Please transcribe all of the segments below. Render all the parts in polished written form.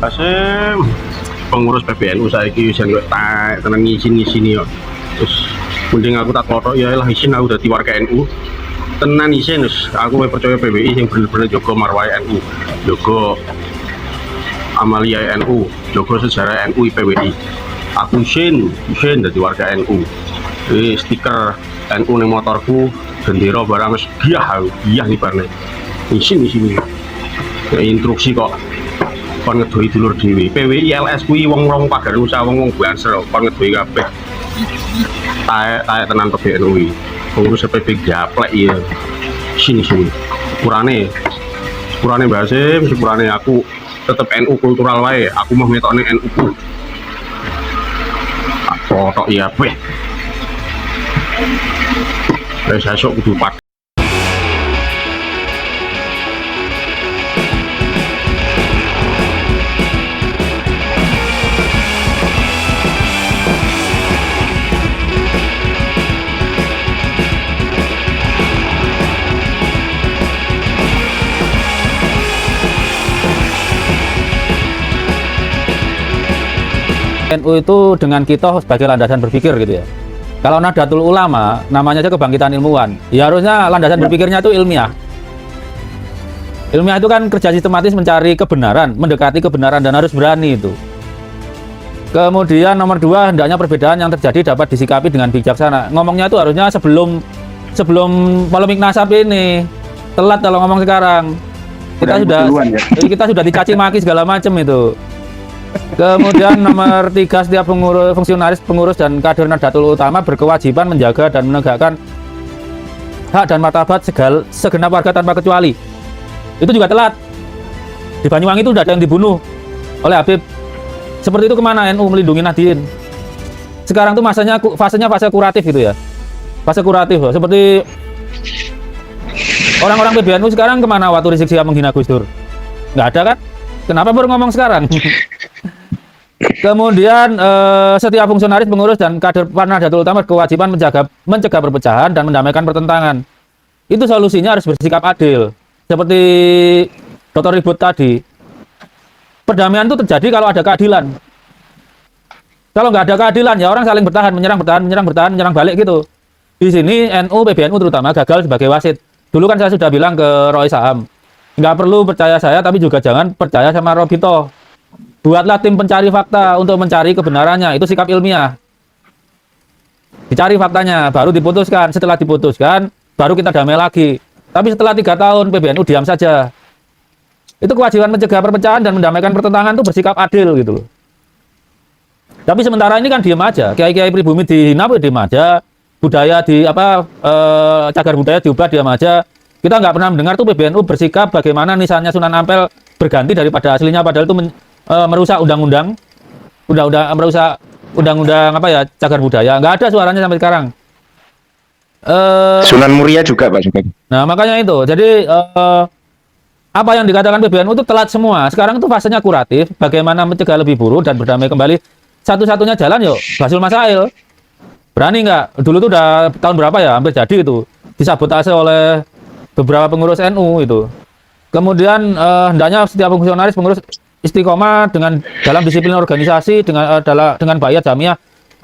Asem pengurus PBNU saiki wis engko tak tenan ngisi-ngisini kok. Terus mending aku tak klothok ya lah isin aku dadi warga NU. Tenan isin wis aku percaya PBI sing bener-bener jaga marwah NU. Jaga Amalia NU, jaga sejarah NU PBI. Aku isin dadi warga NU. Stiker NU ning motorku, bendera barang wis giyah aku, giyah nibarne. Isin instruksi kok kon ngedoi dulur dhewe. PWI LS kuwi wong-wong pagar usaha wong-wong banser kon ngedoi kabeh. Taek tenan PBNU kuwi. Pengurus PB gaplek ya. Sini. Sepurane Mbak Hasim, sepurane aku tetep NU kultural wae. Aku mau ngetokne NU ku. Apa tok ya weh. Wis esuk kudu padha. NU itu dengan kita sebagai landasan berpikir gitu ya. Kalau Nahdlatul Ulama namanya aja kebangkitan ilmuwan, ya harusnya landasan berpikirnya itu ilmiah. Ilmiah itu kan kerja sistematis mencari kebenaran, mendekati kebenaran dan harus berani itu. Kemudian nomor dua, hendaknya perbedaan yang terjadi dapat disikapi dengan bijaksana. Ngomongnya itu harusnya sebelum polemik nasab ini. Telat kalau ngomong sekarang. Kita sudah dicaci maki segala macam itu. Kemudian nomor 3, setiap fungsionaris, pengurus dan kader Nahdlatul Ulama berkewajiban menjaga dan menegakkan hak dan martabat segenap warga tanpa kecuali. Itu juga telat. Di Banyuwangi itu sudah ada yang dibunuh oleh Habib. Seperti itu kemana NU melindungi Nahdien? Sekarang tuh fasenya fase kuratif gitu ya. Fase kuratif loh. Seperti orang-orang PBNU sekarang kemana waktu Rizik Syihab menghina Gus Dur? Nggak ada kan? Kenapa baru ngomong sekarang? Kemudian setiap fungsionaris, pengurus dan kader Nahdlatul Ulama kewajiban mencegah perpecahan dan mendamaikan pertentangan. Itu solusinya harus bersikap adil. Seperti Dr. Ribut tadi. Perdamaian itu terjadi kalau ada keadilan. Kalau nggak ada keadilan ya orang saling menyerang balik gitu. Di sini NU, PBNU terutama gagal sebagai wasit. Dulu kan saya sudah bilang ke Roy Saham, nggak perlu percaya saya tapi juga jangan percaya sama Robito. Buatlah tim pencari fakta untuk mencari kebenarannya. Itu sikap ilmiah. Dicari faktanya, baru diputuskan. Setelah diputuskan, baru kita damai lagi. Tapi setelah 3 tahun, PBNU diam saja. Itu kewajiban mencegah perpecahan dan mendamaikan pertentangan itu bersikap adil gitu loh. Tapi sementara ini kan diam aja. Kiai-kiai pribumi dihina, diam aja. Budaya cagar budaya diubah, diam aja. Kita nggak pernah mendengar tuh PBNU bersikap bagaimana nisannya Sunan Ampel berganti daripada aslinya, padahal itu merusak undang-undang cagar budaya. Nggak ada suaranya sampai sekarang. Sunan Muria juga Pak. Nah makanya itu, jadi apa yang dikatakan PBNU itu telat semua. Sekarang itu fasenya kuratif, bagaimana mencegah lebih buruk dan berdamai kembali. Satu-satunya jalan yuk Basul Masail. Berani nggak? Dulu tuh udah tahun berapa ya, hampir jadi itu disabotase oleh beberapa pengurus NU itu. Kemudian hendaknya setiap fungsionaris, pengurus istiqomah dalam disiplin organisasi dengan bayat jamiah.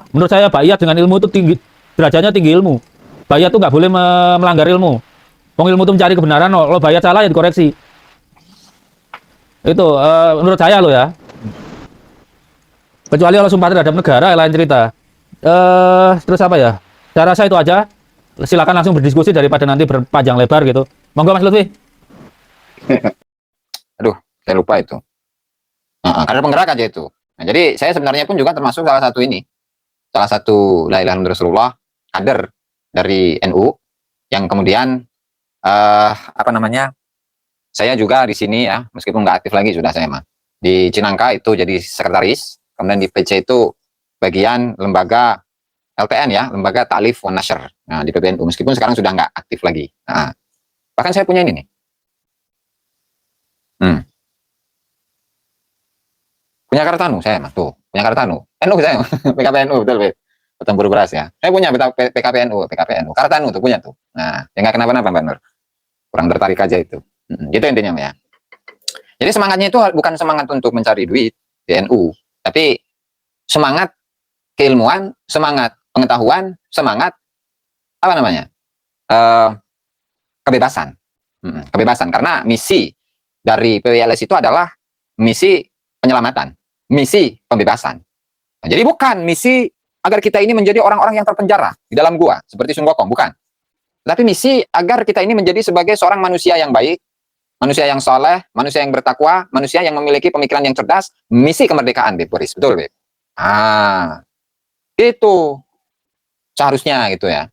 Menurut saya bayat dengan ilmu itu tinggi, derajatnya tinggi ilmu. Bayat itu nggak boleh melanggar ilmu. Wong ilmu itu mencari kebenaran, kalau bayat salah ya dikoreksi. Itu menurut saya loh ya. Kecuali kalau sumpah terhadap negara lain cerita. Terus apa ya? Saya rasa itu aja. Silakan langsung berdiskusi daripada nanti berpanjang lebar gitu. Monggo Mas Lutfi. Aduh, saya lupa itu. Kader penggerak aja itu. Nah, jadi saya sebenarnya pun juga termasuk salah satu la ilaha illallah Rasulullah, kader dari NU yang kemudian saya juga di sini ya, meskipun nggak aktif lagi sudah saya mah. Di Cinangka itu jadi sekretaris, kemudian di PC itu bagian lembaga LTN ya, lembaga Ta'lif wan Nashr. Nah, di PBNU meskipun sekarang sudah nggak aktif lagi. Nah, bahkan saya punya ini nih. Punya Kartanu saya mah tuh, punya Kartanu. NU saya, PKPNU betul, Petempur Beras ya. Saya punya PKPNU, Kartanu tuh punya tuh. Nah, ya nggak kenapa-napa Mbak Nur. Kurang tertarik aja itu. Gitu intinya ya. Jadi semangatnya itu bukan semangat untuk mencari duit di NU, tapi semangat keilmuan, semangat pengetahuan, semangat apa namanya? Eh, kebebasan. Kebebasan, karena misi dari PWLS itu adalah misi penyelamatan, misi pembebasan. Nah, jadi bukan misi agar kita ini menjadi orang-orang yang terpenjara di dalam gua seperti Sun Gokong, bukan. Tapi misi agar kita ini menjadi sebagai seorang manusia yang baik, manusia yang soleh, manusia yang bertakwa, manusia yang memiliki pemikiran yang cerdas. Misi kemerdekaan, Beb Boris, betul, Beb? Itu seharusnya gitu ya.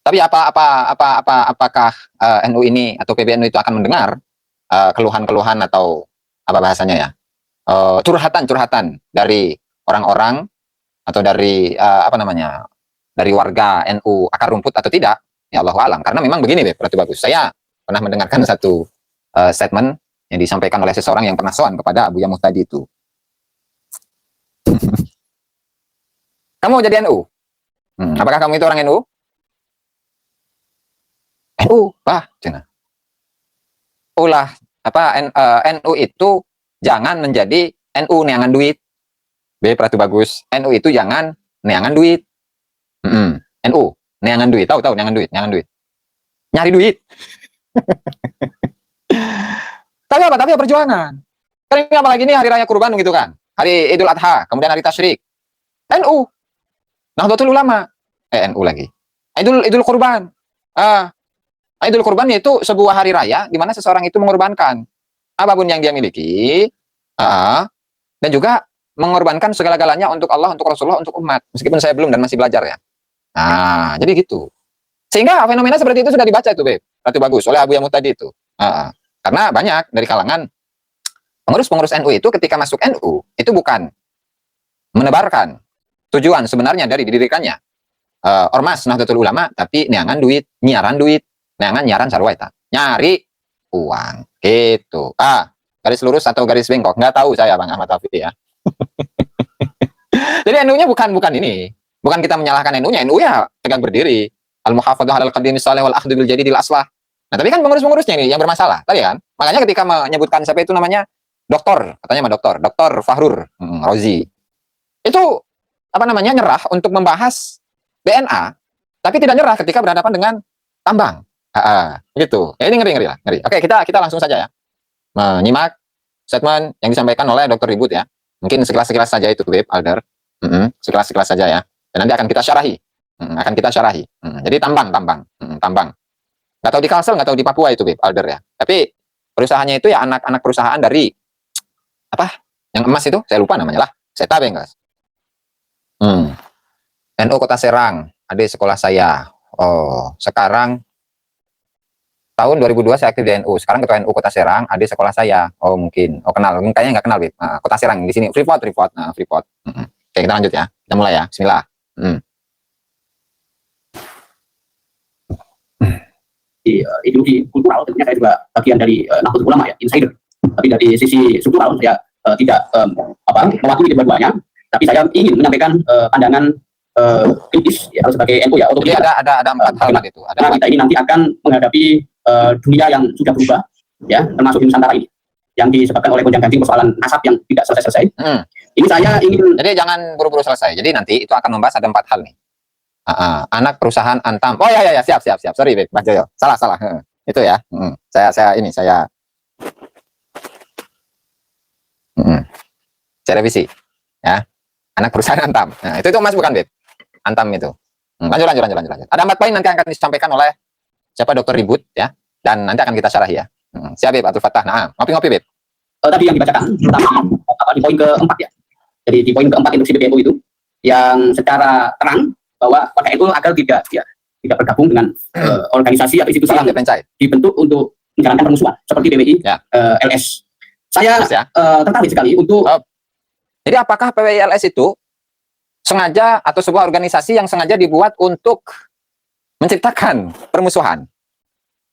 Tapi apakah NU ini atau PBNU itu akan mendengar keluhan-keluhan atau apa bahasanya ya, curhatan-curhatan dari orang-orang atau dari apa namanya, dari warga NU akar rumput atau tidak? Ya Allahu alam. Karena memang begini, Beb, Ratu Bagus. Saya pernah mendengarkan satu statement yang disampaikan oleh seseorang yang pernah soan kepada Abu Yamuh tadi itu. Kamu jadi NU? Apakah kamu itu orang NU? NU, cina. Ulah NU itu jangan menjadi NU neangan duit. Beb, Ratu Bagus. NU itu jangan neangan duit. NU neangan duit, tahu neangan duit, nyari duit. Tapi perjuangan. Kan ini apalagi ini hari raya kurban gitu kan, hari Idul Adha, kemudian hari Tasyrik. NU, Nahdlatul Ulama, NU lagi. Idul Kurban. Idul Kurban yaitu sebuah hari raya di mana seseorang itu mengorbankan apapun yang dia miliki, dan juga mengorbankan segala-galanya untuk Allah, untuk Rasulullah, untuk umat. Meskipun saya belum dan masih belajar ya. Jadi gitu. Sehingga fenomena seperti itu sudah dibaca itu, Beb, Ratu Bagus, oleh Abu Yamuh tadi itu. Karena banyak dari kalangan pengurus-pengurus NU itu ketika masuk NU itu bukan menebarkan tujuan sebenarnya dari didirikannya Ormas Nahdlatul Ulama, tapi neangan duit, nyiaran duit, neangan nyiaran sarwaita, nyari uang gitu. Garis lurus atau garis bengkok nggak tahu saya, Bang Ahmad Taufik ya. Jadi NU-nya bukan ini. Bukan kita menyalahkan NU-nya, NU ya tegak berdiri. Al-muhafadzah 'alal qadimi shalih wal akhdhu bil jadidil aslah. Nah, tapi kan pengurus-pengurusnya ini yang bermasalah, tadi kan? Makanya ketika menyebutkan siapa itu namanya katanya Doktor Fahrur Rozi. Itu apa namanya, nyerah untuk membahas DNA, tapi tidak nyerah ketika berhadapan dengan tambang. Gitu. Ya, ini ngeri lah, ngeri. Oke, kita langsung saja ya. Menyimak statement yang disampaikan oleh Dr. Ribut ya. Mungkin sekilas saja itu, Beb Alder. Sekilas saja ya. Dan nanti akan kita syarahi. Jadi tambang. Nggak tahu di Kalsel, nggak tahu di Papua itu, Beb Alder ya. Tapi perusahaannya itu ya anak-anak perusahaan dari apa? Yang emas itu, saya lupa namanya lah. Seta Bengkas. NU Kota Serang, adik sekolah saya. Sekarang tahun 2002 saya aktif di NU. Sekarang ketua NU Kota Serang, adik sekolah saya. Mungkin. Kenal. Kayaknya nggak kenal, Beb. Kota Serang di sini. Freeport. Oke, kita lanjut ya. Kita mulai ya. Bismillah. Ideologi kultural tentunya saya juga bagian dari Nahdlatul Ulama ya, insider. Tapi dari sisi struktural saya tidak mewakili kedua-duanya, tapi saya ingin menyampaikan pandangan kritis ya, sebagai NU ya. Jadi ada 4 hal itu. Karena kita ini nanti akan menghadapi dunia yang sudah berubah ya, termasuk di Nusantara ini yang disebabkan oleh gonjang-ganjing persoalan nasab yang tidak selesai. Ini saya ingin. Jadi jangan buru-buru selesai. Jadi nanti itu akan membahas ada 4 hal nih. Anak perusahaan Antam. Oh ya, siap. Sorry, Beb, Mas Joyo. Salah. Itu ya. Saya revisi. Ya. Anak perusahaan Antam. Nah, itu Mas bukan, Beb. Antam itu. Lanjut. Ada 4 poin nanti akan disampaikan oleh siapa, Dr. Ribut ya. Dan nanti akan kita syarahi ya. Siap, Beb, Abdul Fattah. Nah, ngopi-ngopi, Beb. Tadi yang dibacakan terutama di poin keempat ya. Jadi di poin keempat instruksi PBNU itu yang secara terang bahwa pada itu agar tidak bergabung dengan organisasi atau institusi yang dibentuk untuk menjalankan permusuhan seperti PWI, LS. Saya tertarik sekali untuk. Jadi apakah PWI LS itu sengaja atau sebuah organisasi yang sengaja dibuat untuk menciptakan permusuhan?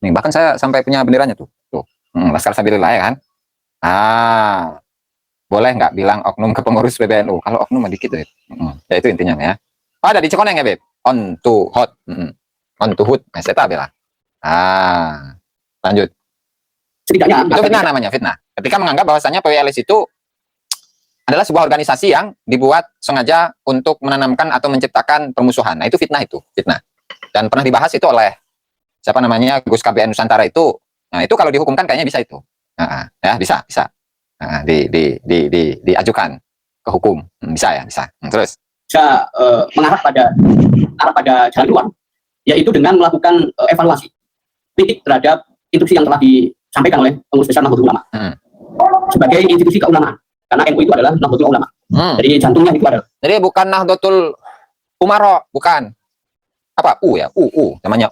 Nih, bahkan saya sampai punya benderanya tuh. Laskar Sabilillah ya kan? Boleh nggak bilang oknum ke pengurus PBNU? Kalau oknum mah dikit ya. Ya itu intinya ya. Ada di Cikoneng ya, Beb. On to hot. On to hood. Nah, saya tahu lah. Lanjut. setidaknya Itu fitnah namanya, fitnah. Ketika menganggap bahwasanya PWLS itu adalah sebuah organisasi yang dibuat sengaja untuk menanamkan atau menciptakan permusuhan. Nah, itu fitnah itu, fitnah. Dan pernah dibahas itu oleh siapa namanya Gus KBN Nusantara itu. Nah, itu kalau dihukumkan kayaknya bisa itu. Nah, ya bisa. Nah, diajukan ke hukum. Bisa ya, bisa. Terus bisa mengarah pada jalan keluar, yaitu dengan melakukan evaluasi kritik terhadap instruksi yang telah disampaikan oleh pengurus besar Nahdlatul Ulama sebagai institusi keulamaan, karena NU itu adalah Nahdlatul Ulama. Jadi jantungnya itu adalah. Jadi bukan Nahdlatul Umaro, bukan. Apa? Ya, namanya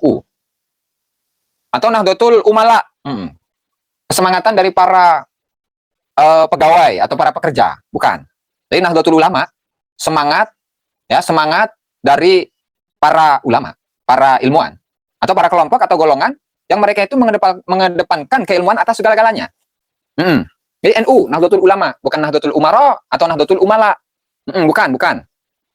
Atau Nahdlatul Umala. Kesemangatan dari para pegawai atau para pekerja, bukan. Jadi Nahdlatul Ulama semangat dari para ulama, para ilmuwan, atau para kelompok atau golongan yang mereka itu mengedepankan keilmuan atas segala-galanya. Jadi NU, Nahdlatul Ulama, bukan Nahdlatul Umaro atau Nahdlatul Umala. Bukan.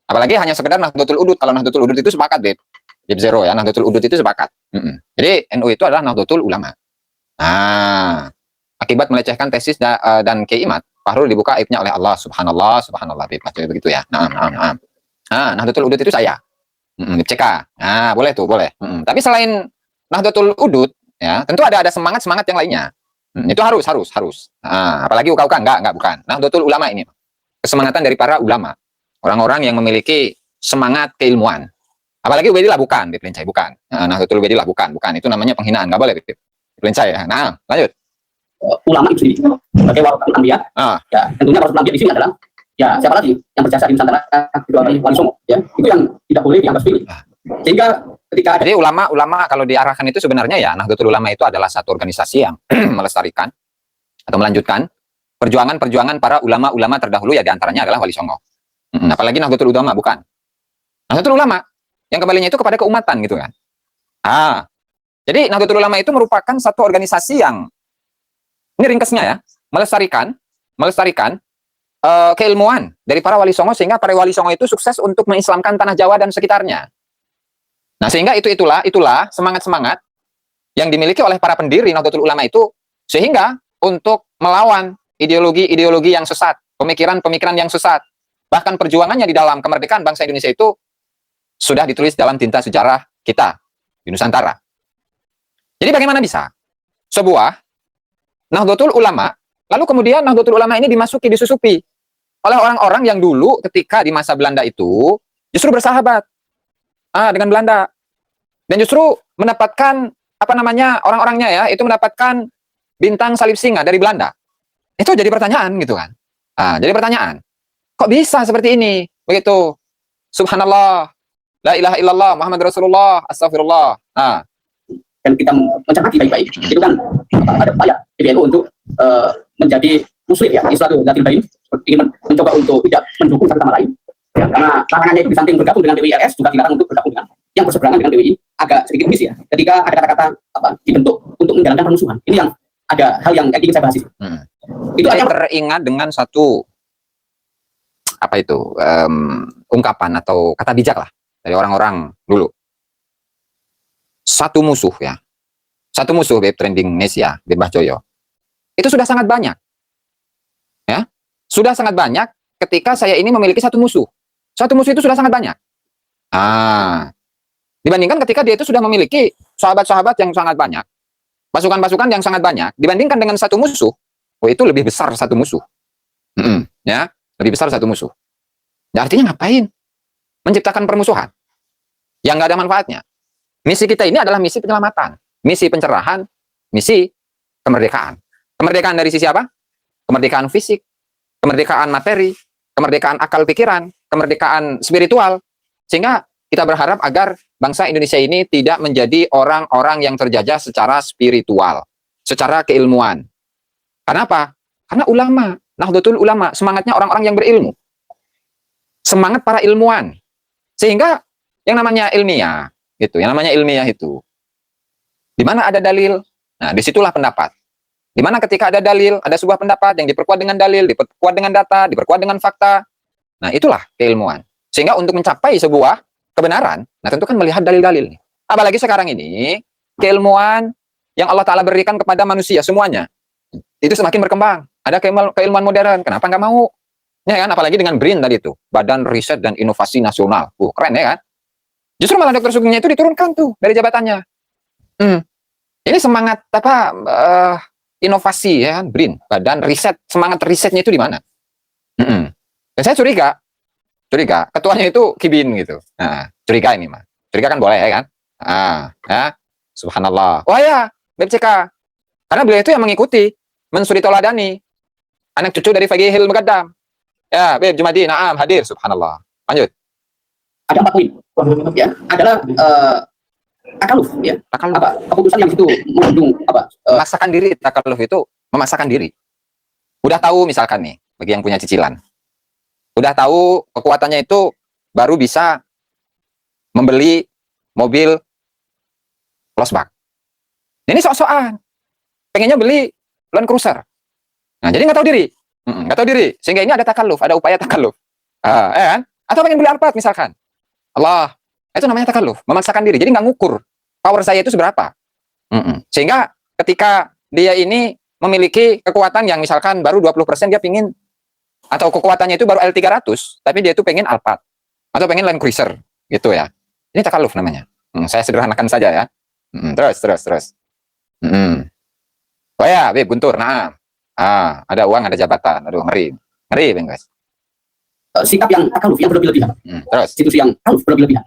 Apalagi hanya sekedar Nahdlatul Udud. Kalau Nahdlatul Udud itu sepakat, Beb Zero ya, Nahdlatul Udud itu sepakat. Jadi NU itu adalah Nahdlatul Ulama. Nah, akibat melecehkan tesis dan keimat, Fahrul dibuka aibnya oleh Allah. Subhanallah, Beb, begitu ya. Nah, Nahdlatul Udud itu saya. CK. Nah, boleh tuh, boleh. Tapi selain Nahdlatul Udud, ya, tentu ada semangat yang lainnya. Itu harus. Nah, apalagi UKUK enggak, bukan. Nahdlatul Ulama ini kesemangatan dari para ulama, orang-orang yang memiliki semangat keilmuan. Apalagi Ubedillah bukan, Beb, bukan. Nahdlatul Ubedillah bukan. Itu namanya penghinaan, enggak boleh, Beb. Ya. Nah, lanjut. Ulama itu sendiri sebagai warasatul anbiya. Ya, tentunya warasatul anbiya di sini adalah ya siapa lagi yang berjasa di Nusantara kecuali Wali Songo, ya. Itu yang tidak boleh dianggap sepele. Sehingga ketika Jadi ulama kalau diarahkan itu sebenarnya ya, Nahdlatul Ulama itu adalah satu organisasi yang melestarikan atau melanjutkan perjuangan para ulama-ulama terdahulu, ya, diantaranya adalah Wali Songo. Apalagi Nahdlatul Ulama bukan. Nahdlatul Ulama yang kembalinya itu kepada keumatan gitu kan. Jadi Nahdlatul Ulama itu merupakan satu organisasi yang, ini ringkesnya ya, melestarikan keilmuan dari para Wali Songo, sehingga para Wali Songo itu sukses untuk mengislamkan tanah Jawa dan sekitarnya. Nah, sehingga itulah semangat yang dimiliki oleh para pendiri Nahdlatul Ulama itu, sehingga untuk melawan ideologi yang sesat, pemikiran yang sesat, bahkan perjuangannya di dalam kemerdekaan bangsa Indonesia itu sudah ditulis dalam tinta sejarah kita di Nusantara. Jadi bagaimana bisa sebuah Nahdlatul Ulama, lalu kemudian Nahdlatul Ulama ini disusupi oleh orang-orang yang dulu ketika di masa Belanda itu justru bersahabat dengan Belanda, dan justru mendapatkan orang-orangnya ya, itu mendapatkan bintang salib singa dari Belanda. Itu jadi pertanyaan gitu kan. Jadi pertanyaan, kok bisa seperti ini? Begitu. Subhanallah, la ilaha illallah, Muhammad Rasulullah, astagfirullah. Dan kita mencermati baik-baik, itu kan ada upaya PBNU untuk menjadi muslim, ya, Islam dan lain, ingin mencoba untuk tidak mendukung satu sama lain, ya, karena larangannya itu di samping bergabung dengan PWIRS juga dilarang untuk bergabung dengan yang berseberangan dengan PWI. Agak sedikit miss ya ketika ada kata-kata dibentuk untuk menjalankan permusuhan. Ini yang ada hal yang ingin saya bahas itu. Itu saya teringat dengan satu ungkapan atau kata bijak lah dari orang-orang dulu. Satu musuh, Beb, trending Indonesia, Beb Bahjoyo, itu sudah sangat banyak, ya, sudah sangat banyak. Ketika saya ini memiliki satu musuh itu sudah sangat banyak. Dibandingkan ketika dia itu sudah memiliki sahabat-sahabat yang sangat banyak, pasukan-pasukan yang sangat banyak, dibandingkan dengan satu musuh, itu lebih besar satu musuh. Ya, lebih besar satu musuh. Ya, artinya ngapain menciptakan permusuhan yang nggak ada manfaatnya? Misi kita ini adalah misi penyelamatan, misi pencerahan, misi kemerdekaan. Kemerdekaan dari sisi apa? Kemerdekaan fisik, kemerdekaan materi, kemerdekaan akal pikiran, kemerdekaan spiritual. Sehingga kita berharap agar bangsa Indonesia ini tidak menjadi orang-orang yang terjajah secara spiritual, secara keilmuan. Karena apa? Karena ulama, Nahdlatul Ulama, semangatnya orang-orang yang berilmu. Semangat para ilmuwan. Sehingga yang namanya ilmiah, yang namanya ilmiah itu, di mana ada dalil, nah disitulah pendapat. Di mana ketika ada dalil, ada sebuah pendapat yang diperkuat dengan dalil, diperkuat dengan data, diperkuat dengan fakta. Nah, itulah keilmuan. Sehingga untuk mencapai sebuah kebenaran, nah tentu kan melihat dalil-dalil. Apalagi sekarang ini, keilmuan yang Allah Ta'ala berikan kepada manusia semuanya, itu semakin berkembang. Ada keilmuan modern, kenapa nggak mau? Ya kan, apalagi dengan BRIN tadi itu, Badan Riset dan Inovasi Nasional. Keren ya kan? Justru malah Dr. Sugengnya itu diturunkan tuh dari jabatannya. Ini semangat apa inovasi ya kan, BRIN, Badan Riset, semangat risetnya itu di mana? Dan saya curiga ketuanya itu Kibin gitu. Nah, curiga ini mah. Curiga kan boleh ya kan? Ya. Subhanallah. Wah ya, BPCK. Karena beliau itu yang mengikuti, mensuri toladani, anak cucu dari Faqihil Muqaddam. Ya, Beb Jumadi, naam, hadir. Subhanallah. Lanjut. Ada 4 poin. Ya, adalah takaluf, ya. Takaluf. Apa keputusan yang itu mengandung apa? Memaksakan diri, takaluf itu memaksakan diri. Udah tahu misalkan nih, bagi yang punya cicilan. Udah tahu kekuatannya itu baru bisa membeli mobil Losbak. Ini sok-sokan. Pengennya beli Land Cruiser. Nah, jadi nggak tahu diri. Nggak tahu diri. Sehingga ini ada takaluf, ada upaya takaluf. Kan? Atau pengen beli Alphard misalkan. Allah, itu namanya takaluf, memaksakan diri. Jadi nggak ngukur power saya itu seberapa. Sehingga ketika dia ini memiliki kekuatan yang misalkan baru 20%, dia pingin, atau kekuatannya itu baru L300, tapi dia itu pengen Alphard atau pengen Land Cruiser gitu ya. Ini takaluf namanya. Saya sederhanakan saja ya. Terus. Oh ya, Beb Guntur. Nah, ada uang, ada jabatan. Aduh, ngeri, Bang guys. Sikap yang takaluf, yang berlebihan. Terus. Institusi yang takaluf berlebihan.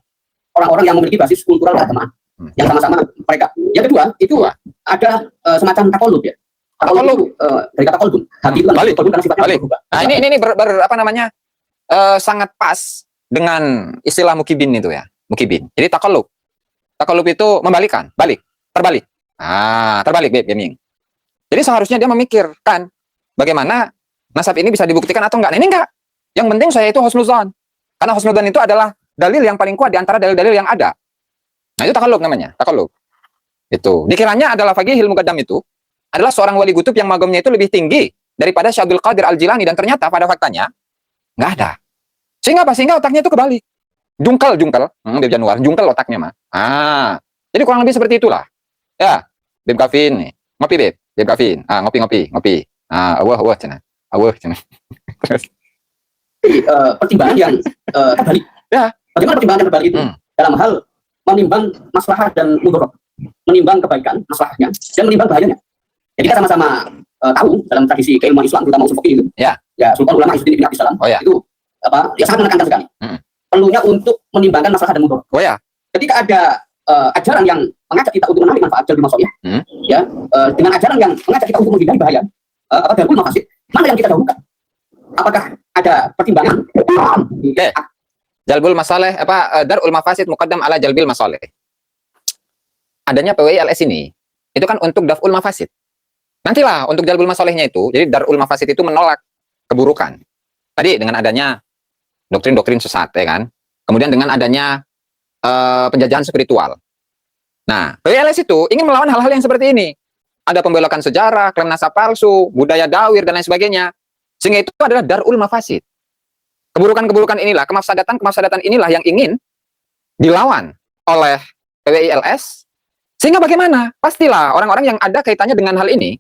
Orang-orang yang memiliki basis kultural keagamaan, yang sama-sama mereka. Yang kedua, itu ada semacam takolub ya. Takolub dari kata kolbun. Hati itu kan Balik. kolbun karena sifatnya Balik. berubah. Nah, ini apa namanya? Sangat pas dengan istilah mukibin itu ya. Mukibin. Jadi takolub. Takolub itu membalikan, terbalik. Terbalik, Beb Gaming. Jadi seharusnya dia memikirkan bagaimana nasab ini bisa dibuktikan atau enggak. Nah, ini enggak. Yang penting saya itu husnuzan. Karena husnuzan itu adalah dalil yang paling kuat di antara dalil-dalil yang ada. Nah, itu takalub namanya, takalub. Itu. Dikiranya adalah Faqihil Muqaddam itu adalah seorang wali kutub yang magamnya itu lebih tinggi daripada Syekh Abdul Qadir Al-Jilani, dan ternyata pada faktanya nggak ada. Sehingga apa? Sehingga otaknya itu kebalik. Jungkel, Beb Januar, jungkel otaknya mah. Jadi kurang lebih seperti itulah. Ya, Beb Kavin nih. Ngopi, Beb Kavin. Ngopi. Awah, cenah. Terus. Pertimbangan yang terbalik. Ya. Bagaimana pertimbangan yang terbalik itu? Dalam hal menimbang maslahat dan mudarat, menimbang kebaikan maslahatnya dan menimbang bahayanya. Jadi kita sama-sama tahu dalam tradisi keilmuan Islam, terutama usul fikih itu, ya Sultan Ulama Izzuddin Ibn Abdissalam, itu apa? Ya sangat menekankan sekali. Perlunya untuk menimbangkan maslahat dan mudarat. Oh ya. Ketika ada ajaran yang mengajak kita untuk menarik manfaat jalbil masalih, ya, dengan ajaran yang mengajak kita untuk menghindari bahaya, darul mafasid, mana yang kita dahulukan? Apakah ada pertimbangan? Jalbul masalih darul mafasid muqaddam ala jalbil masalih. Adanya PWILS ini itu kan untuk daf'ul mafasid. Nantilah untuk jalbul masalihnya itu, jadi darul mafasid itu menolak keburukan. Tadi dengan adanya doktrin-doktrin sesat ya kan. Kemudian dengan adanya penjajahan spiritual. Nah, PWILS itu ingin melawan hal-hal yang seperti ini. Ada pembelokan sejarah, klaim nasab palsu, budaya dawir dan lain sebagainya. Sehingga itu adalah darul mafasid. Keburukan-keburukan inilah, kemafsadatan inilah yang ingin dilawan oleh PWILS. Sehingga bagaimana? Pastilah orang-orang yang ada kaitannya dengan hal ini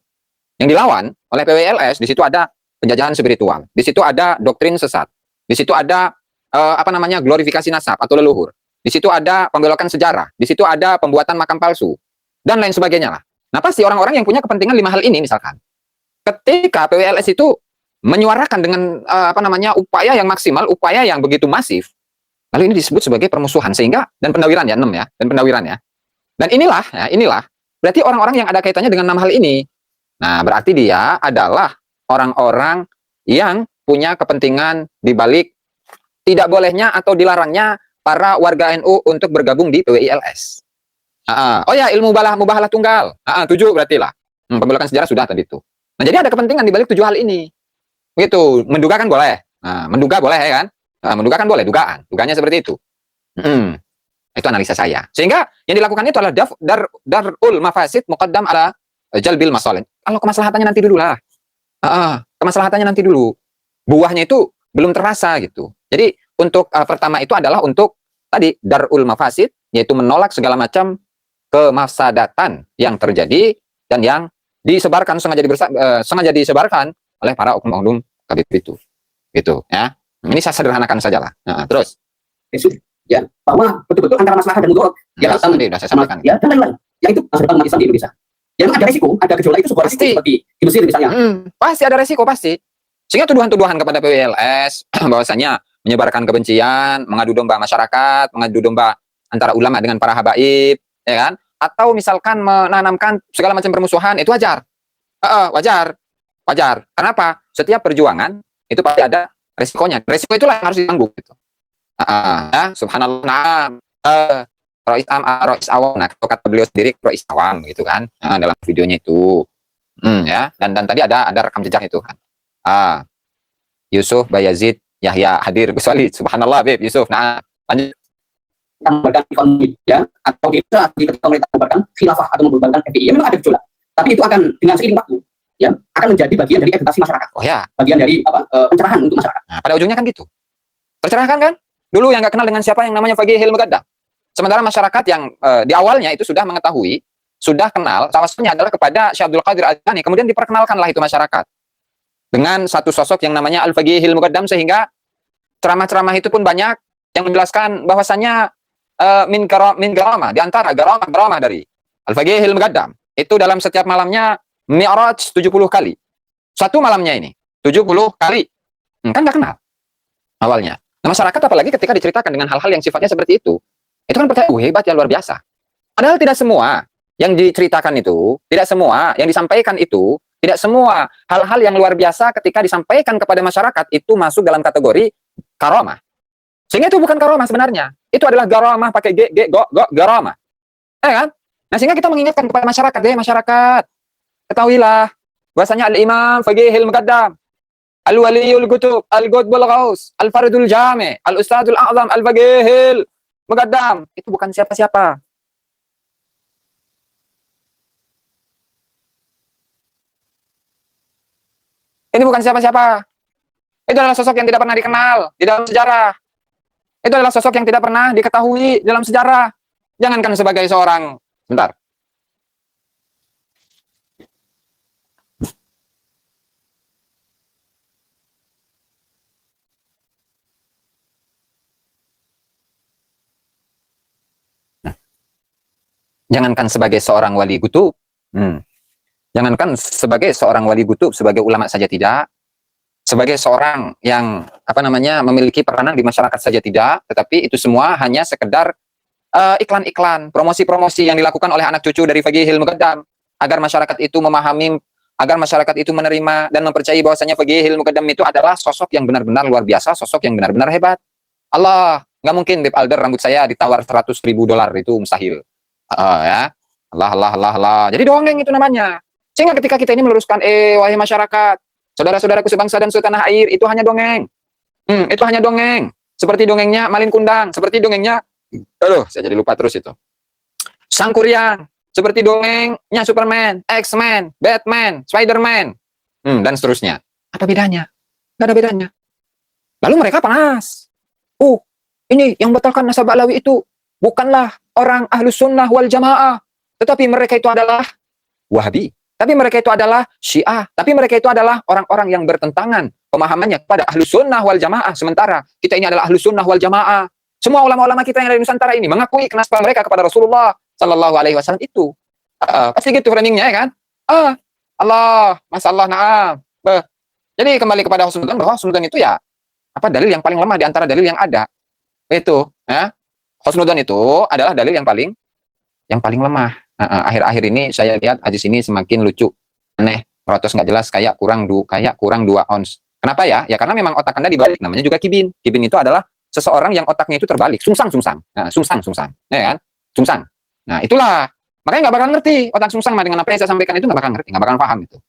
yang dilawan oleh PWILS, di situ ada penjajahan spiritual, di situ ada doktrin sesat, di situ ada glorifikasi nasab atau leluhur, di situ ada pembelokan sejarah, di situ ada pembuatan makam palsu dan lain sebagainya lah. Nah, pasti orang-orang yang punya kepentingan 5 hal ini misalkan, ketika PWILS itu menyuarakan dengan upaya yang maksimal, upaya yang begitu masif, lalu ini disebut sebagai permusuhan, sehingga dan pendawiran ya, 6 ya, dan pendawiran ya. Dan inilah berarti orang-orang yang ada kaitannya dengan 6 hal ini. Nah, berarti dia adalah orang-orang yang punya kepentingan di balik tidak bolehnya atau dilarangnya para warga NU untuk bergabung di PWILS. Oh ya, ilmu mubahalah tunggal. 7 berarti lah. Pembelokan sejarah sudah tadi itu. Nah, jadi ada kepentingan di balik 7 hal ini. Gitu, menduga kan boleh. Menduga boleh ya kan? Menduga kan boleh, duganya seperti itu. Itu analisa saya. Sehingga yang dilakukan itu adalah darul mafasid muqaddam ala jalbil masalih. Kalau kemaslahatannya nanti dulu lah. Kemaslahatannya nanti dulu. Buahnya itu belum terasa gitu. Jadi untuk pertama itu adalah untuk tadi darul mafasid, yaitu menolak segala macam kemafsadatan yang terjadi dan yang disebarkan sengaja disebarkan oleh para oknum-oknum Habib itu. Gitu ya. Ini saya sederhanakan sajalah. Nah, terus Ya, bahwa betul-betul antara maslahat dan mudarat ya tadi sudah saya sampaikan. ya dan lain-lain. Ya itu masa depan umat Islam di Indonesia. Ya memang ada resiko, ada gejolak itu sebuah resiko Pasti. seperti di Mesir misalnya. Pasti ada resiko pasti. Sehingga tuduhan-tuduhan kepada PWLS bahwasanya menyebarkan kebencian, mengadu domba masyarakat, mengadu domba antara ulama dengan para habaib, ya kan? Atau misalkan menanamkan segala macam permusuhan, itu wajar. Wajar. Wajar. Kenapa? Setiap perjuangan itu pasti ada resikonya. Resiko itulah yang harus ditanggung gitu. Ya, subhanallah. Rois awam. Nah, kata beliau sendiri Rois awam gitu kan. Dalam videonya itu. Ya, dan tadi ada rekam jejak itu kan. Yusuf, Bayazid, Yahya hadir Gus Walid. Subhanallah, Beb Yusuf. Nah, lanjut. Yang membubarkan ekonomi ya atau bisa ketika pemerintah membubarkan khilafah atau membubarkan FPI. Ya memang ada gejolak. Tapi itu akan dengan seiring waktu ya akan menjadi bagian dari edukasi masyarakat. Oh ya. Bagian dari pencerahan untuk masyarakat. Nah, pada ujungnya kan gitu. Tercerahkan kan? Dulu yang nggak kenal dengan siapa yang namanya Faqihil Muqaddam. Sementara masyarakat yang di awalnya itu sudah mengetahui, sudah kenal, salah satunya adalah kepada Syekh Abdul Qadir Al-Jilani. Kemudian diperkenalkanlah itu masyarakat dengan satu sosok yang namanya Al-Faqihil Muqaddam, sehingga ceramah-ceramah itu pun banyak yang menjelaskan bahwasanya min garamah, di antara garamah dari Al-Faqihil Muqaddam itu dalam setiap malamnya mi'raj 70 kali. Satu malamnya ini 70 kali. Kan nggak kenal awalnya. Nah, masyarakat apalagi ketika diceritakan dengan hal-hal yang sifatnya seperti itu kan percaya, hebat ya, luar biasa. Padahal tidak semua yang diceritakan itu, tidak semua yang disampaikan itu, tidak semua hal-hal yang luar biasa ketika disampaikan kepada masyarakat itu masuk dalam kategori karamah. Sehingga itu bukan karamah sebenarnya. Itu adalah garamah pakai garamah. Kan? Nah, sehingga kita mengingatkan kepada masyarakat, masyarakat, ketahuilah bahwasanya Al-Imam Faqihil Muqaddam, Al-Waliyul Qutub, Al-Qutbul Ghaus, Al-Faridul Jami', Al-Ustadzul A'zam, Al-Faqihil Muqaddam, itu bukan siapa-siapa. Ini bukan siapa-siapa. Itu adalah sosok yang tidak pernah dikenal di dalam sejarah. Itu adalah sosok yang tidak pernah diketahui dalam sejarah. Jangankan sebagai seorang, bentar. Jangankan sebagai seorang wali kutub, jangankan sebagai seorang wali kutub, sebagai ulama saja tidak, sebagai seorang yang memiliki peranan di masyarakat saja tidak, tetapi itu semua hanya sekedar iklan-iklan, promosi-promosi yang dilakukan oleh anak cucu dari Faqihil Muqaddam agar masyarakat itu memahami, agar masyarakat itu menerima dan mempercayai bahwasanya Faqihil Muqaddam itu adalah sosok yang benar-benar luar biasa, sosok yang benar-benar hebat. Allah, nggak mungkin Beb Alder rambut saya ditawar $100.000 itu mustahil. Ya, Allah. Jadi dongeng itu namanya. Sehingga ketika kita ini meluruskan, wahai masyarakat, saudara-saudaraku sebangsa dan setanah air, itu hanya dongeng. Itu hanya dongeng. Seperti dongengnya Malin Kundang, seperti dongengnya, saya jadi lupa terus itu. Sang Kuryang, seperti dongengnya Superman, X-Men, Batman, Spider-Man, dan seterusnya. Apa bedanya? Gak ada bedanya. Lalu mereka panas. Ini yang batalkan nasab Alawi itu bukanlah orang Ahlus Sunnah wal Jamaah, tetapi mereka itu adalah Wahabi, tapi mereka itu adalah Syiah, tapi mereka itu adalah orang-orang yang bertentangan pemahamannya kepada Ahlus Sunnah wal Jamaah. Sementara kita ini adalah Ahlus Sunnah wal Jamaah. Semua ulama-ulama kita yang dari Nusantara ini mengakui kenasaban mereka kepada Rasulullah Sallallahu Alaihi Wasallam itu. Pasti gitu framingnya, ya kan? Allah, masalah, naam. Jadi kembali kepada Husnudzon, bahwa Husnudzon itu ya dalil yang paling lemah di antara dalil yang ada. Itu, ya. Husnudzon itu adalah dalil yang paling lemah. Akhir-akhir ini saya lihat hadis ini semakin lucu, aneh, merotos nggak jelas, kayak kurang 2 ons. Kenapa ya? Ya karena memang otak Anda dibalik, namanya juga kibin. Kibin itu adalah seseorang yang otaknya itu terbalik, sungsang. Nah, sungsang, ya kan? Sungsang. Nah, itulah. Makanya nggak bakal ngerti otak sungsang dengan apa yang saya sampaikan itu, nggak bakal ngerti, nggak bakal paham itu.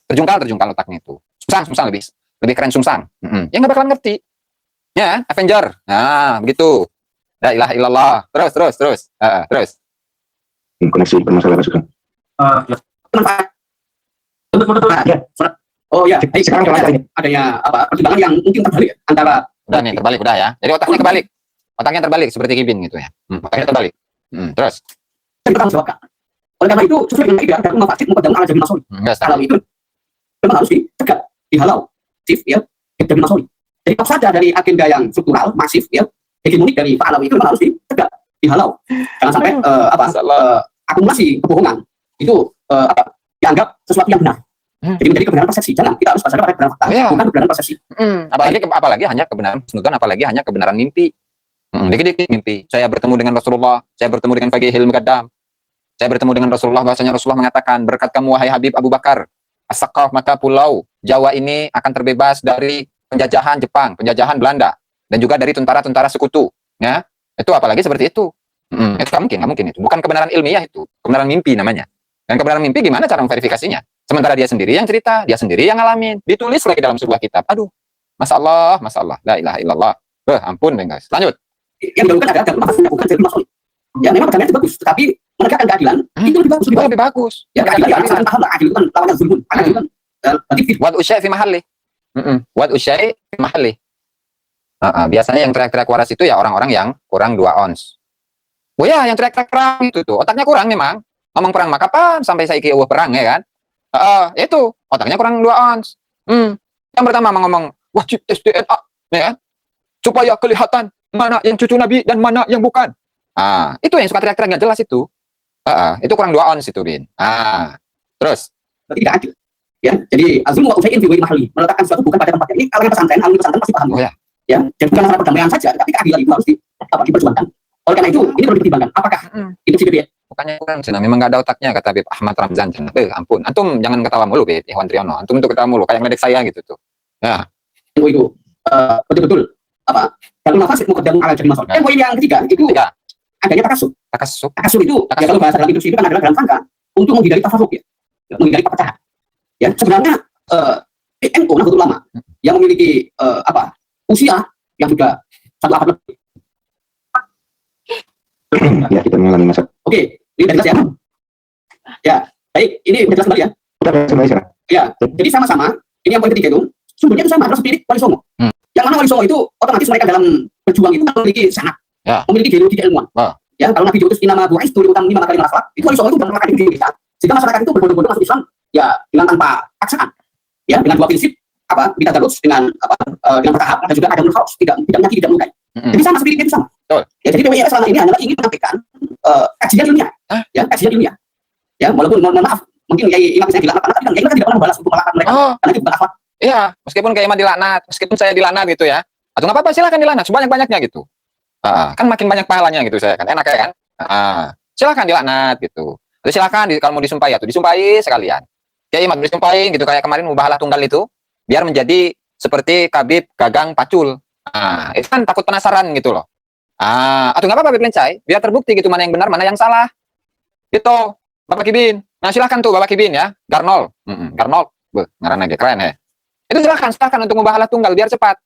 Terjungkal otaknya itu. Sungsang lebih keren sungsang. Ya nggak bakal ngerti. Ya, Avenger. Nah, begitu. La ilaha illallah. Terus. Koneksi bermasalah juga. Oh ya, sekarang adanya pertimbangan yang mungkin terbalik antara terbalik ya. Jadi otaknya terbalik seperti kibin gitu ya. Otaknya terbalik. Terus dipertanggungjawabkan. Oleh karena itu, sesuai dengan kaidah Darul Mafasid Muqaddamun ala Jalbil Masalih. Enggak, Kalau itu memang harus ditegak, dihalau, masif ya, dari Masalih. Jadi kalau saja dari agenda yang struktural, masif ya, hegemonik dari Pak Alawi itu memang harus ditegak, dihalau. Jangan sampai akumulasi kebohongan itu dianggap sesuatu yang benar. Jadi menjadi kebenaran persepsi. Jangan, kita harus berdasarkan pada kebenaran fakta, bukan kebenaran persepsi. Apalagi hanya kebenaran husnudon, apalagi hanya kebenaran mimpi. Dikit-dikit mimpi. Saya bertemu dengan Rasulullah, saya bertemu dengan Faqihil Muqaddam. Saya bertemu dengan Rasulullah, bahwasanya Rasulullah mengatakan, berkat kamu wahai Habib Abu Bakar As-Saqqaf, maka pulau Jawa ini akan terbebas dari penjajahan Jepang, penjajahan Belanda, dan juga dari tentara-tentara sekutu. Ya, itu apalagi seperti itu. Itu nggak mungkin itu. Bukan kebenaran ilmiah itu, kebenaran mimpi namanya. Dan kebenaran mimpi gimana cara memverifikasinya? Sementara dia sendiri yang cerita, dia sendiri yang ngalamin, ditulis lagi dalam sebuah kitab. Aduh, masalah, la ilaha illallah. Ampun, guys. Lanjut. Yang dilakukan adalah Darul Mafasid bukan Jalbil Masalih. Ya memang caranya itu bagus, tetapi menegakkan keadilan itu lebih bagus. Lebih bagus. Ya keadilan ya misalkan paham lah, adil itu kan lawannya zulmun. Adil itu kan berarti Wat usyai fi mahalli. Wat usyai fi mahalli. Biasanya yang teriak-teriak waras itu ya orang-orang yang kurang 2 ons. Oh ya, yang teriak-teriak perang itu tuh otaknya kurang memang. Ngomong perang maka kapan sampai saya kira perang ya kan? Itu otaknya kurang 2 ons. Yang pertama ngomong wajib tes DNA, ya kan? Supaya kelihatan mana yang cucu Nabi dan mana yang bukan. Itu yang suka teriak-teriak nggak jelas itu. Itu kurang 2 ons itu, Bin. Terus berarti tidak adil. Ya, jadi azul wa usyai'in fi ghairi mahalli, meletakkan sesuatu bukan pada tempatnya. Ini kalangan pesantren, alumni pesantren pasti paham. Oh ya. Ya, jadi bukan masalah perdamaian saja, tapi keadilan itu harus diperjuangkan. Oleh karena itu, ini perlu dipertimbangkan. Apakah itu CBB? Bukannya kurang cina, memang nggak ada otaknya kata Habib Ahmad Ramzan cina. Ampun, antum jangan ketawa mulu, Bib Ikhwan Triono. Antum tuh ketawa mulu kayak ngeledek saya gitu tuh. Ya. Itu betul-betul Darul Mafasid Muqaddamun ala Jalbil Masalih. Poin yang ketiga itu adanya takasub. Takasub itu ya kalau bahasa dalam industri itu kan adalah dalam rangka untuk menghindari tafarruq ya, menghindari perpecahan. Ya, sebenarnya NU Nahdlatul Ulama yang memiliki usia yang sudah 1 abad lebih. Ya, kita mengalami masa. Oke, ini sudah jelas ya. Ya, baik, ini sudah jelas kembali ya. Ya, jadi sama-sama. Ini yang poin ketiga itu sumbernya itu sama, adalah spirit Wali Songo. Yang mana Wali Songo itu otomatis mereka dalam berjuang itu kan memiliki sangat, memiliki geologi keilmuan. Ya, kalau Nabi diutus inama bu'is tuli utang 5 kali nafas, itu Wali Songo itu berangkat di Indonesia. Sehingga masyarakat itu berbondong-bondong masuk Islam ya dengan tanpa paksaan. Ya, dengan 2 prinsip kita terus dengan bertahap dan juga ada khaus, tidak menyakiti, tidak melukai. Jadi sama spiritnya itu sama. Ya, jadi PWIR selama ini adalah ingin menyampaikan kajian ilmiah. Ya, kajian ilmiah. Ya, walaupun mohon maaf, mungkin Kiai Imam saya dilaknat, tapi kan Kiai tidak pernah membalas untuk melaknat mereka. Karena itu bukan akhlak. Iya, meskipun Kiai Imam dilaknat, meskipun saya dilaknat gitu ya. Atau nggak apa-apa, silakan dilaknat sebanyak-banyaknya gitu. Kan makin banyak pahalanya gitu saya kan. Enak ya kan? Silakan dilaknat gitu. Terus silakan kalau mau disumpahi atau disumpahi sekalian. Kiai Imam disumpahin gitu kayak kemarin mubahalah tunggal itu biar menjadi seperti Kabib Gagang Pacul. Itu kan takut penasaran gitu loh. Atau nggak apa-apa Habib Lencai, biar terbukti gitu mana yang benar, mana yang salah. Gitu, Bapak Kibin. Nah silakan tuh Bapak Kibin ya, Garnol. Garnol, ngaran lagi keren ya. Itu silakan untuk mubahalah tunggal biar cepat.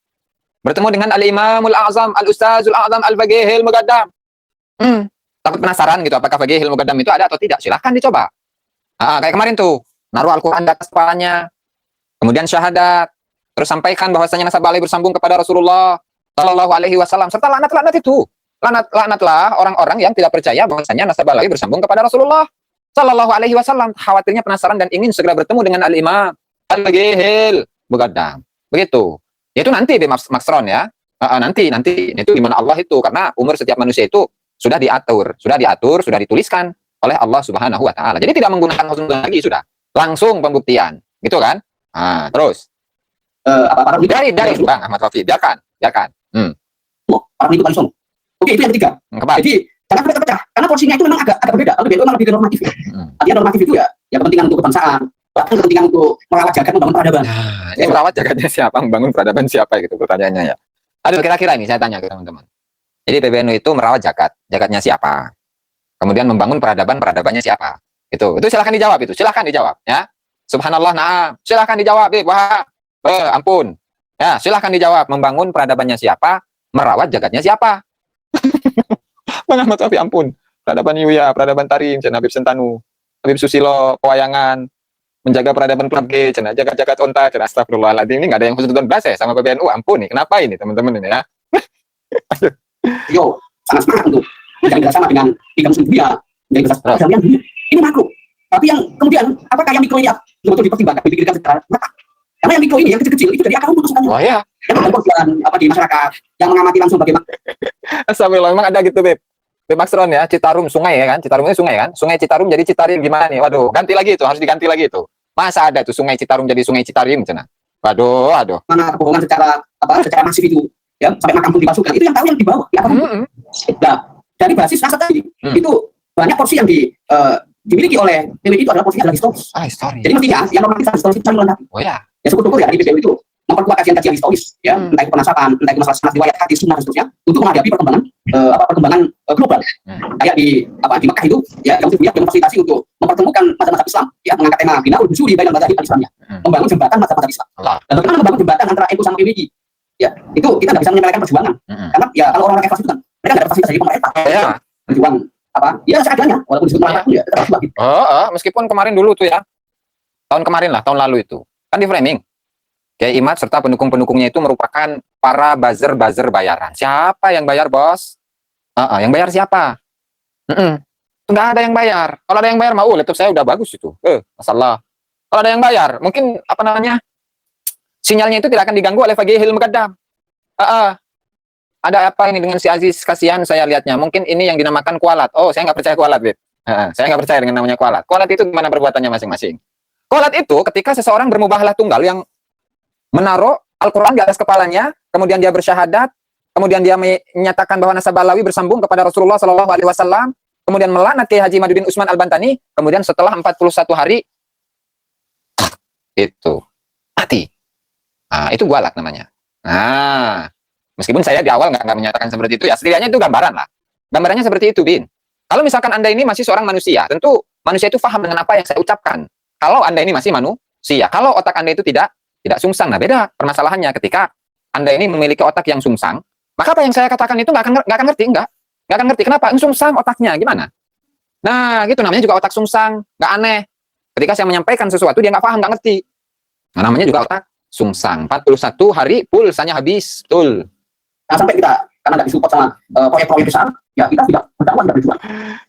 Bertemu dengan Al-Imamul A'zam, Al-Ustazul A'zam, Al-Faqihil Muqaddam. Takut penasaran gitu, apakah Faqihil Muqaddam itu ada atau tidak? Silakan dicoba. Kayak kemarin tuh, naruh Al-Quran di atas kepalanya, kemudian syahadat, terus sampaikan bahwasanya nasab alaihi bersambung kepada Rasulullah Shallallahu Alaihi Wasallam, serta laknat itu, laknatlah orang-orang yang tidak percaya bahwasanya nasab alaihi bersambung kepada Rasulullah Shallallahu Alaihi Wasallam. Khawatirnya penasaran dan ingin segera bertemu dengan Al-Imam Al-Faqihil Muqaddam. Begitu. Itu nanti di Maxron ya. Nanti itu di mana Allah itu, karena umur setiap manusia itu sudah diatur, sudah dituliskan oleh Allah Subhanahu Wa Taala. Jadi tidak menggunakan husnuzon lagi, sudah langsung pembuktian, gitu kan? Terus dari Bang Ahmad Rafi, biarkan. Orang itu langsung. Oke, itu yang ketiga. Jadi jangan sampai terpecah, karena porsinya itu memang agak berbeda. Kalau BNU memang lebih normatif. Artinya normatif itu ya kepentingan untuk kebangsaan, bahkan kepentingan untuk merawat jagat, membangun peradaban. Ini merawat jagatnya siapa, membangun peradaban siapa gitu pertanyaannya ya. Aduh, kira-kira ini saya tanya ke teman-teman. Jadi PBNU itu merawat jagatnya siapa? Kemudian membangun peradabannya siapa? Itu silakan dijawab ya. Subhanallah, silakan dijawab, wah, ampun. Ya, silakan dijawab, membangun peradabannya siapa, merawat jagatnya siapa? Bang Ahmad Rafi, ampun. Peradaban Yuya, peradaban Tarim, Cina Habib Sentanu, Habib Susilo, Pewayangan, menjaga peradaban Klub G, Cina jagat-jagat onta, Cina astagfirullahaladzim, ini nggak ada yang khusus belas ya sama PBNU, ampun nih, kenapa ini teman-teman ini ya? Yo, sangat semangat untuk menjadi bersama dengan tiga musuh dunia, menjadi besar. Padahal yang ini makro. Tapi yang kemudian apakah yang mikro ini betul dipertimbangkan, dipikirkan secara matang? Karena yang mikro ini yang kecil-kecil itu dari akar rumput sebenarnya. Wah ya. Yang berkorban di masyarakat yang mengamati langsung bagaimana. Astagfirullah, memang ada gitu, Beb. Beb Maxron ya, Citarum sungai ya kan? Citarum itu sungai kan? Sungai Citarum jadi Citarum gimana nih? Waduh, ganti lagi itu, harus diganti lagi itu. Masa ada tuh Sungai Citarum jadi Sungai Citarum cina? Waduh, aduh. Mana kebohongan secara masif itu ya sampai makam pun dimasukkan itu yang tahu yang di bawah ya nah dari basis rasa tadi itu banyak porsi yang dimiliki oleh PWI itu adalah porsinya adalah historis. Historis. Jadi mestinya yang normatif historis itu saling melengkapi. Oh ya. Ya syukur-syukur ya di PWI itu memperkuat kajian-kajian historis ya entah itu penasapan entah itu masalah riwayat hadis sunnah dan seterusnya untuk menghadapi perkembangan global kayak di Mekah itu ya yang memfasilitasi untuk mempertemukan mazhab Islam ya mengangkat tema binaul busuri bainal madzhab al-islamiyah membangun jembatan mazhab Islam. Dan bagaimana membangun jembatan antara NU sama PWI ya itu kita nggak bisa menyepelekan perjuangan karena ya kalau orang-orang ikhlas itu kan mereka nggak ada fasilitas dari pemerintah berjuang ya seadanya walaupun disebut melayak pun ya tetap berjuang gitu. Meskipun kemarin dulu tuh ya tahun kemarin lah tahun lalu itu kan di framing Kiai Imad serta pendukung-pendukungnya itu merupakan para buzzer bayaran. Siapa yang bayar, bos? Yang bayar siapa? Nggak ada yang bayar. Kalau ada yang bayar mau laptop saya udah bagus itu. Masalah. Kalau ada yang bayar, mungkin apa namanya? Sinyalnya itu tidak akan diganggu oleh Fagihil Muqaddam. Ada apa ini dengan si Aziz? Kasihan saya lihatnya. Mungkin ini yang dinamakan kualat. Oh, saya nggak percaya kualat, Beb. Saya nggak percaya dengan namanya kualat. Kualat itu gimana perbuatannya masing-masing? Kualat itu ketika seseorang bermubahalah tunggal yang menaruh Al-Quran di atas kepalanya, kemudian dia bersyahadat, kemudian dia menyatakan bahwa nasab Alawi bersambung kepada Rasulullah SAW, kemudian melaknat Kiai Haji Maduddin Utsman Al-Bantani, kemudian setelah 41 hari itu mati. Itu gualat namanya. Meskipun saya di awal nggak menyatakan seperti itu, ya setidaknya itu gambaran lah. Gambarannya seperti itu, Bin. Kalau misalkan Anda ini masih seorang manusia, tentu manusia itu paham dengan apa yang saya ucapkan. Kalau Anda ini masih manusia, kalau otak Anda itu tidak sungsang, nah beda permasalahannya ketika Anda ini memiliki otak yang sungsang, maka apa yang saya katakan itu nggak akan ngerti, nggak akan ngerti. Kenapa? Sungsang otaknya gimana? Nah, gitu namanya juga otak sungsang, nggak aneh. Ketika saya menyampaikan sesuatu dia nggak paham, nggak ngerti. Nah, namanya juga otak sungsang. 41 hari pulsanya habis, betul. Nah, sampai kita karena nggak disupport sama proyek-proyek besar, ya kita tidak berdakwah, tidak berjuang.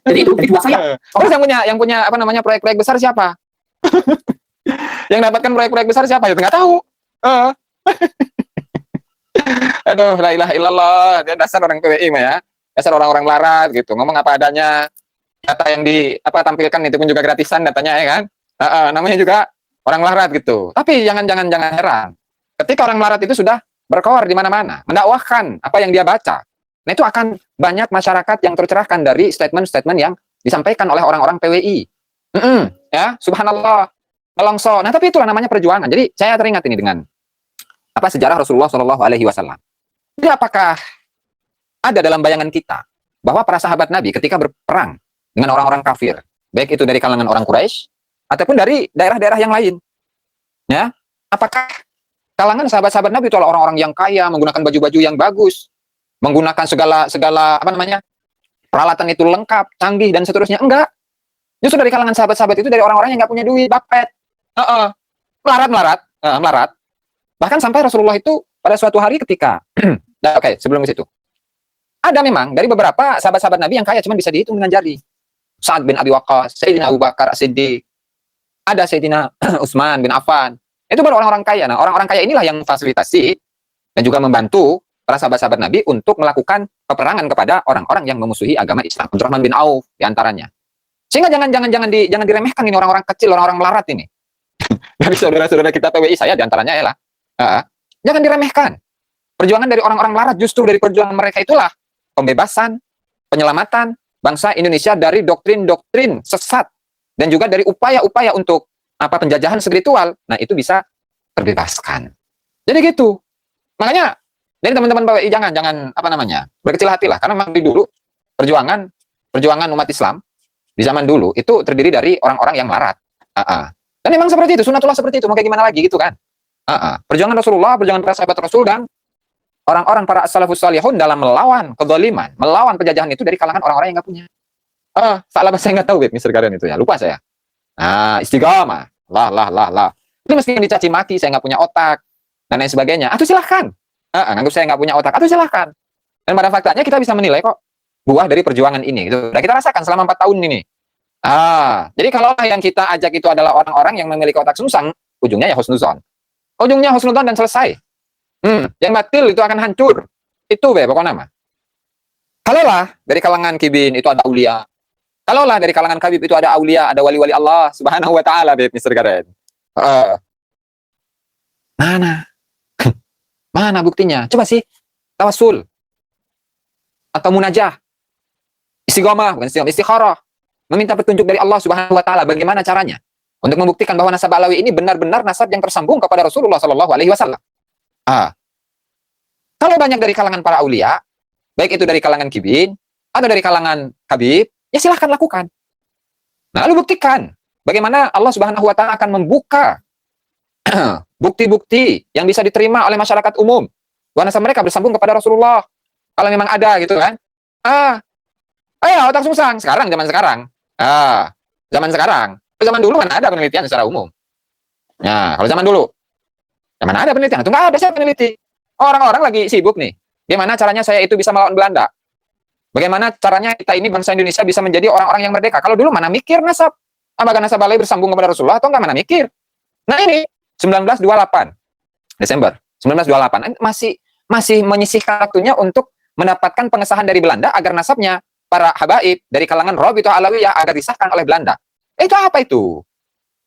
Jadi itu buat saya. Terus yang punya apa namanya proyek-proyek besar siapa? Yang dapatkan proyek-proyek besar siapa? Ya nggak tahu. Aduh, la ilaha illallah. Dia dasar orang PWI mah ya. Dasar orang-orang larat gitu. Ngomong apa adanya. Data yang tampilkan itu pun juga gratisan datanya ya kan. Namanya juga orang larat gitu. Tapi jangan heran. Ketika orang larat itu sudah berkoar di mana-mana, mendakwahkan apa yang dia baca. Nah, itu akan banyak masyarakat yang tercerahkan dari statement-statement yang disampaikan oleh orang-orang PWI. Ya, subhanallah. Melongso. Nah, tapi itulah namanya perjuangan. Jadi saya teringat ini dengan sejarah Rasulullah SAW. Jadi apakah ada dalam bayangan kita bahwa para sahabat Nabi ketika berperang dengan orang-orang kafir, baik itu dari kalangan orang Quraisy ataupun dari daerah-daerah yang lain, ya, apakah kalangan sahabat-sahabat Nabi itu adalah orang-orang yang kaya, menggunakan baju-baju yang bagus, menggunakan segala peralatan itu lengkap, canggih dan seterusnya? Enggak. Justru dari kalangan sahabat-sahabat itu dari orang-orang yang nggak punya duit, bapet. Melarat. Bahkan sampai Rasulullah itu pada suatu hari ketika sebelum ke situ. Ada memang dari beberapa sahabat-sahabat Nabi yang kaya cuma bisa dihitung dengan jari. Sa'ad bin Abi Waqqas, Sayyidina Abu Bakar As-Siddiq, ada Sayyidina Utsman bin Affan. Itu baru orang-orang kaya. Nah, orang-orang kaya inilah yang memfasilitasi dan juga membantu para sahabat-sahabat Nabi untuk melakukan peperangan kepada orang-orang yang memusuhi agama Islam. Abdurrahman bin Auf di antaranya. Sehingga jangan diremehkan ini orang-orang kecil, orang-orang melarat ini. Dari saudara-saudara kita PWI, saya diantaranya ya lah. Jangan diremehkan. Perjuangan dari orang-orang melarat justru dari perjuangan mereka itulah pembebasan, penyelamatan bangsa Indonesia dari doktrin-doktrin sesat dan juga dari upaya-upaya untuk penjajahan spiritual. Nah, itu bisa terbebaskan. Jadi gitu. Makanya dari teman-teman PWI jangan berkecil hati lah, karena memang di dulu perjuangan umat Islam di zaman dulu itu terdiri dari orang-orang yang melarat. Dan memang seperti itu, sunatullah seperti itu, mau kayak gimana lagi gitu kan. Perjuangan Rasulullah, perjuangan para sahabat Rasul dan orang-orang para salafus salihun dalam melawan kezaliman, melawan penjajahan itu dari kalangan orang-orang yang nggak punya. Salah saya nggak tahu Mr. Karen itu ya, lupa saya. Istiqamah, lah. Ini meskipun dicaci maki, saya nggak punya otak dan lain sebagainya. Silahkan. Nganggap saya nggak punya otak, silahkan. Dan pada faktanya kita bisa menilai kok buah dari perjuangan ini. Gitu. Udah kita rasakan selama 4 tahun ini. Jadi kalau yang kita ajak itu adalah orang-orang yang memiliki otak sungsang, ujungnya ya husnuzon. Ujungnya husnuzon dan selesai. Yang batil itu akan hancur. Itu pokoknya mah. Kalaulah dari kalangan kibin itu ada aulia. Kalaulah dari kalangan kabib itu ada aulia, ada wali-wali Allah Subhanahu wa taala, Mr. Garen. Mana? Mana buktinya? Coba sih tawasul atau munajah, istiqomah, bukan istiqomah, istikharah, meminta petunjuk dari Allah Subhanahu wa taala bagaimana caranya untuk membuktikan bahwa nasab Alawi ini benar-benar nasab yang tersambung kepada Rasulullah sallallahu alaihi wasallam. Kalau banyak dari kalangan para aulia, baik itu dari kalangan kibin atau dari kalangan habib, ya silahkan lakukan. Nah, lalu buktikan bagaimana Allah Subhanahu wa taala akan membuka bukti-bukti yang bisa diterima oleh masyarakat umum bahwa nasab mereka bersambung kepada Rasulullah. Kalau memang ada gitu kan. Ayo otak sungsang zaman sekarang. Zaman sekarang. Zaman dulu mana ada penelitian secara umum. Nah, kalau zaman dulu, mana ada penelitian? Itu nggak ada siapa peneliti. Orang-orang lagi sibuk nih. Gimana caranya saya itu bisa melawan Belanda? Bagaimana caranya kita ini bangsa Indonesia bisa menjadi orang-orang yang merdeka? Kalau dulu mana mikir nasab? Apakah nasab Alawi bersambung kepada Rasulullah atau enggak, mana mikir? Nah ini 1928 Desember 1928 masih menyisihkan waktunya untuk mendapatkan pengesahan dari Belanda agar nasabnya para habaib dari kalangan Rabithah Alawiyah agar disahkan oleh Belanda. Itu apa itu?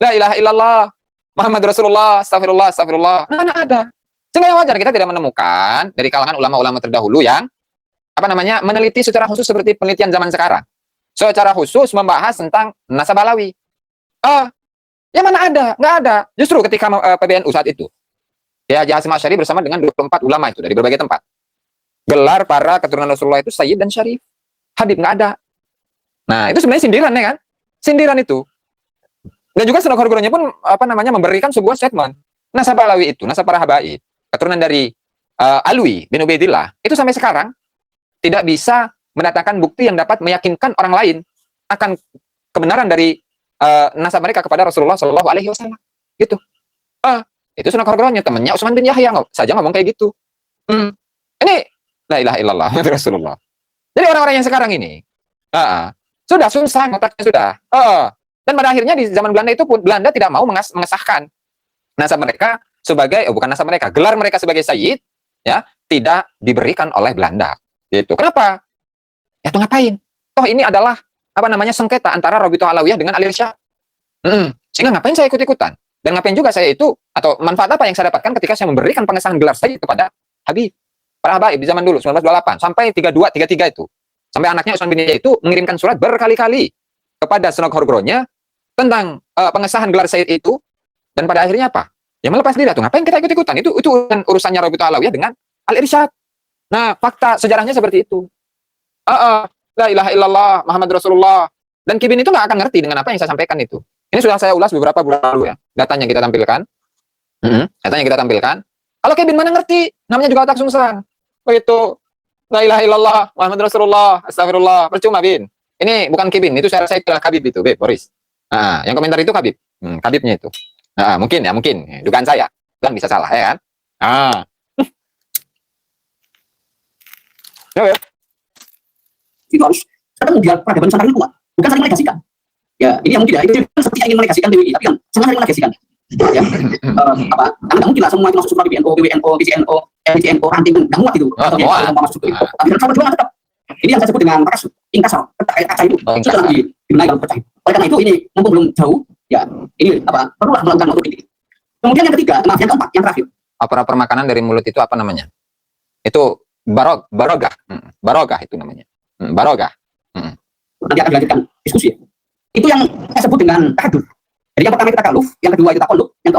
La ilaha illallah Muhammad Rasulullah, astagfirullah. Mana ada? Sehingga wajar kita tidak menemukan dari kalangan ulama-ulama terdahulu yang meneliti secara khusus seperti penelitian zaman sekarang. Secara khusus membahas tentang nasab Alawi. Ya mana ada? Nggak ada. Justru ketika PBNU saat itu, ya Hasyim Asy'ari bersama dengan 24 ulama itu dari berbagai tempat. Gelar para keturunan Rasulullah itu Sayyid dan Syarif. Habib nggak ada. Nah, itu sebenarnya sindiran ya kan? Sindiran itu. Dan juga Sunan Kudus pun memberikan sebuah statement. Nasab Alawi itu, nasab para habaib, keturunan dari Alwi bin Ubaidillah, itu sampai sekarang tidak bisa mendatangkan bukti yang dapat meyakinkan orang lain akan kebenaran dari nasab mereka kepada Rasulullah Shallallahu Alaihi Wasallam. Gitu. Itu Sunan Kudus temannya Utsman bin Yahya saja ngomong kayak gitu. Ini la ilaha illallah Rasulullah. Jadi orang-orang yang sekarang ini sudah sungsang otaknya sudah. Dan pada akhirnya di zaman Belanda itu pun Belanda tidak mau mengesahkan nasab mereka sebagai bukan nasab mereka, gelar mereka sebagai sayyid ya tidak diberikan oleh Belanda. Gitu. Kenapa? Ya tuh ngapain? Toh ini adalah sengketa antara Rabithah Alawiyah dengan Al-Irsyad. Sehingga ngapain saya ikut-ikutan? Dan ngapain juga saya itu atau manfaat apa yang saya dapatkan ketika saya memberikan pengesahan gelar sayyid kepada Habib? Para habaib di zaman dulu 1928 sampai 33 itu. Sampai anaknya Utsman bin Yahya itu mengirimkan surat berkali-kali kepada Sunan Kudus tentang pengesahan gelar sayyid itu, dan pada akhirnya apa? Ya melepas diri tuh. Ngapain kita ikut-ikutan? Itu urusannya Rabithah Alawiyah dengan Al-Irsyad. Nah, fakta sejarahnya seperti itu. La ilaha illallah Muhammad Rasulullah. Dan kibin itu nggak akan ngerti dengan apa yang saya sampaikan itu. Ini sudah saya ulas beberapa bulan lalu ya. Datanya kita tampilkan. Datanya kita tampilkan. Kalau kibin mana ngerti? Namanya juga otak sungsang. Begitu. La ilaha illallah Muhammad Rasulullah. Astagfirullah. Percuma, Bin. Ini bukan kibin. Itu saya istilah Kabib itu, Boris. Yang komentar itu Kabib. Kabibnya itu. Mungkin. Dugaan saya. Dan bisa salah, ya kan? Ya. Itu harus ketemu biar peradaban Nusantara ini kuat, bukan saling menegasikan. Ya, ini yang mungkin ya, itu seperti ingin menegasikan DWI, tapi kan sangat saling menegasikan. Ya, karena nggak mungkin lah semua itu masuk surah BNO, BWNO, BCNO, BCNO, ranting, nggak muat itu. Masuk itu. Tapi kan sama jualan tetap. Ini yang saya sebut dengan inkasar, kaca itu sudah lagi dibenahi dalam pecah. Oleh karena itu ini mumpung belum jauh, ya ini perlulah melakukan otokritik. Kemudian yang ketiga, yang keempat, yang terakhir. Operator makanan dari mulut itu apa namanya? Itu barogah. Barogah itu namanya. Barogah. Nanti akan dilanjutkan diskusi. Itu yang saya sebut dengan tahadur. Jadi yang pertama itu takaluf, yang kedua itu takoluk, yang